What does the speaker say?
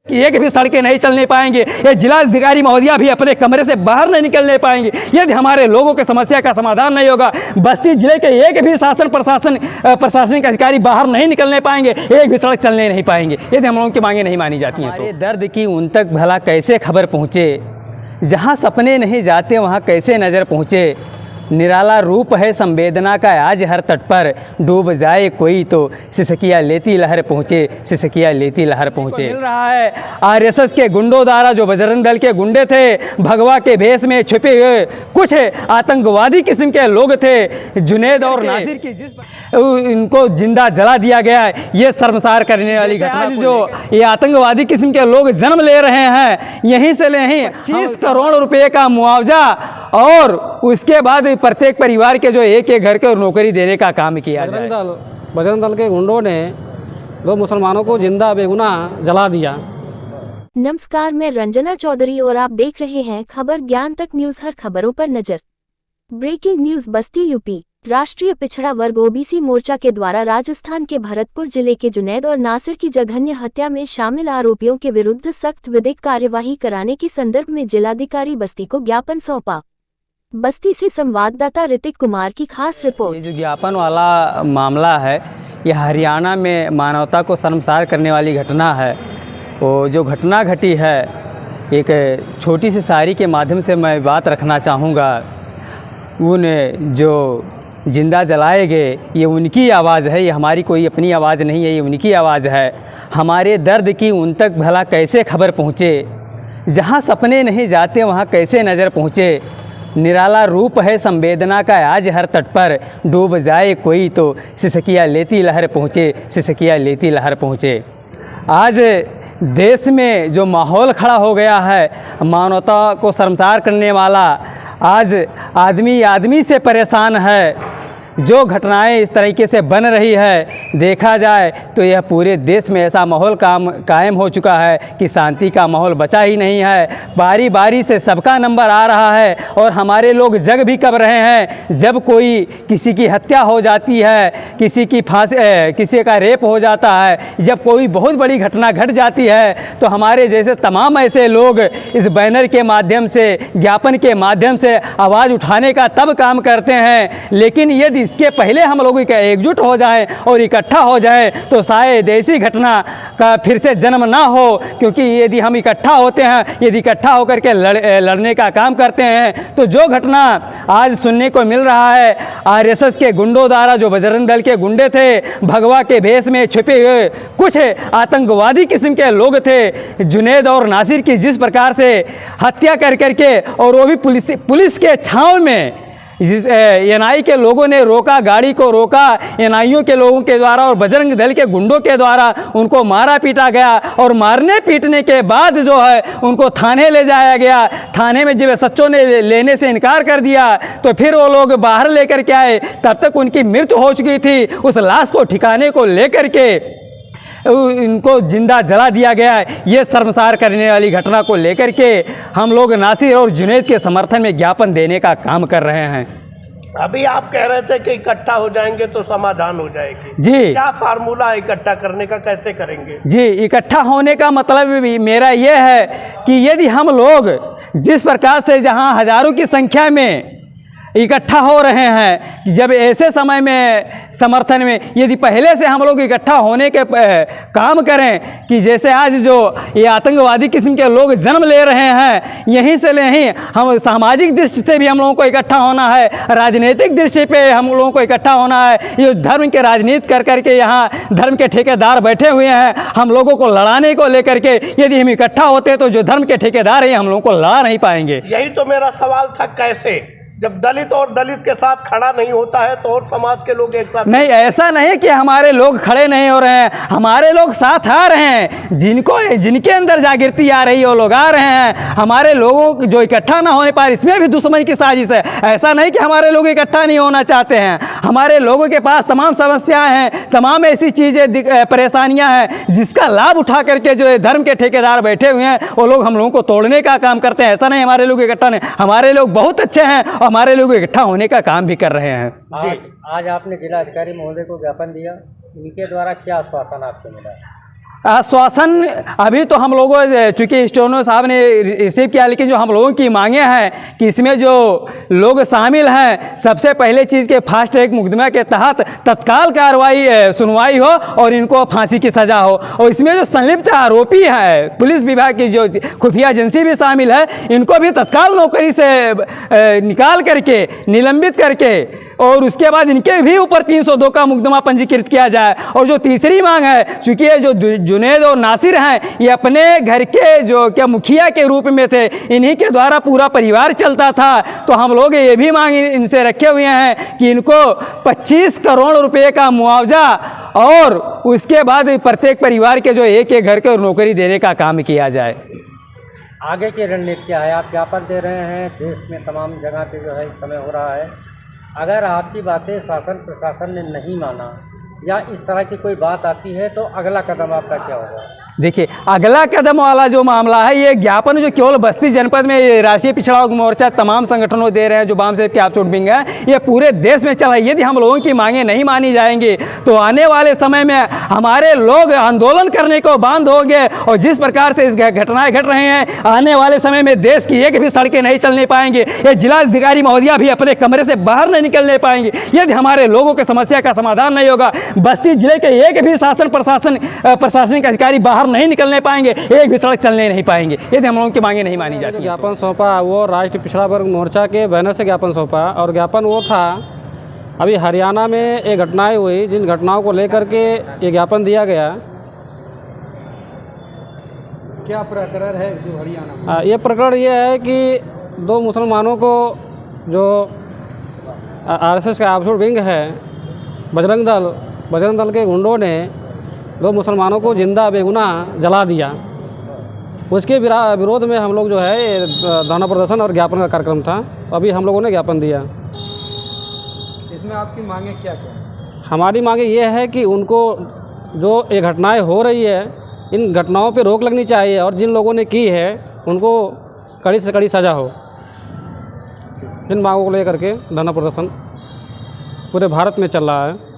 कि एक भी सड़कें नहीं चलने पाएंगे। ये जिलाधिकारी महोदया भी अपने कमरे से बाहर नहीं निकलने पाएंगे यदि हमारे लोगों के समस्या का समाधान नहीं होगा। बस्ती जिले के एक भी प्रशासनिक अधिकारी बाहर नहीं निकलने पाएंगे, एक भी सड़क चलने नहीं पाएंगे यदि हम लोगों की मांगे नहीं मानी जाती हैं। तो दर्द की उन तक भला कैसे खबर पहुँचे, जहाँ सपने नहीं जाते वहाँ कैसे नज़र पहुँचे। निराला रूप है संवेदना का आज हर तट पर, डूब जाए कोई तो सिसकिया लेती लहर पहुँचे, सिसकिया लेती लहर पहुँचे। मिल रहा है आरएसएस के गुंडों द्वारा, जो बजरंग दल के गुंडे थे, भगवा के भेष में छुपे हुए कुछ आतंकवादी किस्म के लोग थे, जुनैद और नासिर की इनको जिंदा जला दिया गया है। ये शर्मसार करने वाली घटना। जो ये आतंकवादी किस्म के लोग जन्म ले रहे हैं, यहीं से नहीं 25 करोड़ रुपए का मुआवजा और उसके बाद प्रत्येक परिवार के जो एक घर के नौकरी देने का काम किया जाए। बजरंग दल के गुंडों ने 2 मुसलमानों को जिंदा बेगुनाह जला दिया। नमस्कार, मैं रंजना चौधरी और आप देख रहे हैं खबर ज्ञान तक न्यूज। हर खबरों पर नजर। Breaking news. बस्ती यूपी राष्ट्रीय पिछड़ा वर्ग ओबीसी मोर्चा के द्वारा राजस्थान के भरतपुर जिले के जुनैद और नासिर की जघन्य हत्या में शामिल आरोपियों के विरुद्ध सख्त विधिक कार्यवाही कराने के संदर्भ में जिलाधिकारी बस्ती को ज्ञापन सौंपा। बस्ती से संवाददाता ऋतिक कुमार की खास रिपोर्ट। ये जो ज्ञापन वाला मामला है, यह हरियाणा में मानवता को शर्मसार करने वाली घटना है। वो जो घटना घटी है, एक छोटी सी शायरी के माध्यम से मैं बात रखना चाहूँगा। उन जो जिंदा जलाए गए, ये उनकी आवाज़ है, ये हमारी कोई अपनी आवाज़ नहीं है, ये उनकी आवाज़ है। हमारे दर्द की उन तक भला कैसे खबर पहुँचे, जहाँ सपने नहीं जाते वहाँ कैसे नज़र पहुँचे। निराला रूप है संवेदना का आज हर तट पर, डूब जाए कोई तो सिसकिया लेती लहर पहुँचे, सिसकिया लेती लहर पहुँचे। आज देश में जो माहौल खड़ा हो गया है, मानवता को शर्मसार करने वाला, आज आदमी आदमी से परेशान है। जो घटनाएं इस तरीके से बन रही है, देखा जाए तो यह पूरे देश में ऐसा माहौल कायम हो चुका है कि शांति का माहौल बचा ही नहीं है। बारी बारी से सबका नंबर आ रहा है और हमारे लोग जग भी कब रहे हैं। जब कोई किसी की हत्या हो जाती है, किसी की किसी का रेप हो जाता है, जब कोई बहुत बड़ी घटना घट जाती है, तो हमारे जैसे तमाम ऐसे लोग इस बैनर के माध्यम से, ज्ञापन के माध्यम से आवाज़ उठाने का तब काम करते हैं। लेकिन यदि इसके पहले हम लोग एकजुट हो जाएं और इकट्ठा हो जाएं, तो शायद ऐसी घटना का फिर से जन्म ना हो। क्योंकि यदि हम इकट्ठा होते हैं, यदि इकट्ठा होकर के लड़ने का काम करते हैं, तो जो घटना आज सुनने को मिल रहा है आरएसएस के गुंडों द्वारा, जो बजरंग दल के गुंडे थे, भगवा के भेष में छुपे हुए कुछ आतंकवादी किस्म के लोग थे, जुनैद और नासिर की जिस प्रकार से हत्या कर करके, और वो भी पुलिस के छांव में, एनआई के लोगों ने रोका, गाड़ी को रोका, एनआईओ के लोगों के द्वारा और बजरंग दल के गुंडों के द्वारा उनको मारा पीटा गया। और मारने पीटने के बाद जो है उनको थाने ले जाया गया। थाने में जब सच्चों ने लेने से इनकार कर दिया, तो फिर वो लोग बाहर लेकर के आए। तब तक उनकी मृत्यु हो चुकी थी। उस लाश को ठिकाने को लेकर के इनको जिंदा जला दिया गया है। ये शर्मसार करने वाली घटना को लेकर के हम लोग नासिर और जुनैद के समर्थन में ज्ञापन देने का काम कर रहे हैं। अभी आप कह रहे थे कि इकट्ठा हो जाएंगे तो समाधान हो जाएगी। जी, क्या फार्मूला है इकट्ठा करने का, कैसे करेंगे? जी, इकट्ठा होने का मतलब भी मेरा ये है कि यदि हम लोग जिस प्रकार से जहां हजारों की संख्या में इकट्ठा हो रहे हैं, जब ऐसे समय में समर्थन में यदि पहले से हम लोग इकट्ठा होने के काम करें, कि जैसे आज जो ये आतंकवादी किस्म के लोग जन्म ले रहे हैं, यहीं से नहीं, हम सामाजिक दृष्टि से भी हम लोगों को इकट्ठा होना है, राजनीतिक दृष्टि पे हम लोगों को इकट्ठा होना है। ये धर्म के राजनीति कर करके यहाँ धर्म के ठेकेदार बैठे हुए हैं, हम लोगों को लड़ाने को लेकर के। यदि हम इकट्ठा होते तो जो धर्म के ठेकेदार हैं हम लोगों को लड़ा नहीं पाएंगे। यही तो मेरा सवाल था, कैसे? जब दलित और दलित के साथ खड़ा नहीं होता है तो और समाज के लोग एक साथ नहीं, ऐसा नहीं कि हमारे लोग खड़े नहीं हो रहे हैं, हमारे लोग साथ आ रहे हैं। जिनके अंदर जागृति आ रही है वो लोग आ रहे हैं। हमारे लोगों जो इकट्ठा ना होने पाए, इसमें भी दुश्मन की साजिश है। ऐसा नहीं कि हमारे लोग इकट्ठा नहीं होना चाहते हैं। हमारे लोगों के पास तमाम समस्याएं हैं, तमाम ऐसी चीज़ें, परेशानियां हैं, जिसका लाभ उठा करके जो धर्म के ठेकेदार बैठे हुए हैं वो लोग हम लोगों को तोड़ने का काम करते हैं। ऐसा नहीं हमारे लोग इकट्ठा नहीं, हमारे लोग बहुत अच्छे हैं, हमारे लोग इकट्ठा होने का काम भी कर रहे हैं। आज आपने जिला अधिकारी महोदय को ज्ञापन दिया, इनके द्वारा क्या आश्वासन आपको मिला? आश्वासन अभी तो हम लोगों चूँकि स्टोनो साहब ने रिसीव किया, लेकिन जो हम लोगों की मांगे हैं कि इसमें जो लोग शामिल हैं, सबसे पहले चीज़ के फास्ट ट्रैक मुकदमा के तहत तत्काल कार्रवाई सुनवाई हो और इनको फांसी की सज़ा हो। और इसमें जो संलिप्त आरोपी हैं, पुलिस विभाग की जो खुफिया एजेंसी भी शामिल है, इनको भी तत्काल नौकरी से निकाल करके निलंबित करके और उसके बाद इनके भी ऊपर 302 का मुकदमा पंजीकृत किया जाए। और जो तीसरी मांग है, चूँकि ये जो जुनेद और नासिर हैं, ये अपने घर के जो क्या मुखिया के रूप में थे, इन्हीं के द्वारा पूरा परिवार चलता था। तो हम लोग ये भी मांग इनसे रखे हुए हैं कि इनको 25 करोड़ रुपए का मुआवजा और उसके बाद प्रत्येक परिवार के जो एक एक घर को नौकरी देने का काम किया जाए। आगे की रणनीति क्या है? आप ज्ञापन दे रहे हैं, देश में तमाम जगह पे जो है इस समय हो रहा है। अगर आपकी बातें शासन प्रशासन ने नहीं माना या इस तरह की कोई बात आती है तो अगला कदम आपका क्या होगा? देखिए, अगला कदम वाला जो मामला है, ये ज्ञापन जो केवल बस्ती जनपद में ये राष्ट्रीय पिछड़ा वर्ग मोर्चा तमाम संगठनों दे रहे हैं, जो वाम सेव के आपछूट विंग है, ये पूरे देश में चला। यदि हम लोगों की मांगें नहीं मानी जाएंगी तो आने वाले समय में हमारे लोग आंदोलन करने को बांध होंगे। और जिस प्रकार से इस घटनाएं घट रहे हैं, आने वाले समय में देश की एक भी सड़कें नहीं चलने पाएंगे। ये जिलाधिकारी महोदया भी अपने कमरे से बाहर नहीं निकलने पाएंगे यदि हमारे लोगों की समस्या का समाधान नहीं होगा। बस्ती जिले के एक भी प्रशासनिक अधिकारी बाहर नहीं निकलने पाएंगे, एक भी सड़क चलने नहीं पाएंगे यदि हम लोगों की मांगे नहीं मानी जाती। ज्ञापन सौंपा वो राष्ट्रीय पिछड़ा वर्ग मोर्चा के बैनर से ज्ञापन सौंपा, और ज्ञापन वो था अभी हरियाणा में एक घटनाएं हुई, जिन घटनाओं को लेकर के ये ज्ञापन दिया गया। क्या प्रकरण है जो हरियाणा में? ये प्रकरण ये है कि 2 मुसलमानों को जो आरएसएस का आपछूट विंग है, बजरंग दल के गुंडों ने 2 मुसलमानों को जिंदा बेगुनाह जला दिया। उसके विरोध में हम लोग जो है धरना प्रदर्शन और ज्ञापन का कार्यक्रम था। अभी हम लोगों ने ज्ञापन दिया। इसमें आपकी मांगे क्या क्या? हमारी मांगे ये है कि उनको जो ये घटनाएं हो रही है, इन घटनाओं पे रोक लगनी चाहिए और जिन लोगों ने की है उनको कड़ी से कड़ी सज़ा हो। इन मांगों को लेकर के धरना प्रदर्शन पूरे भारत में चल रहा है।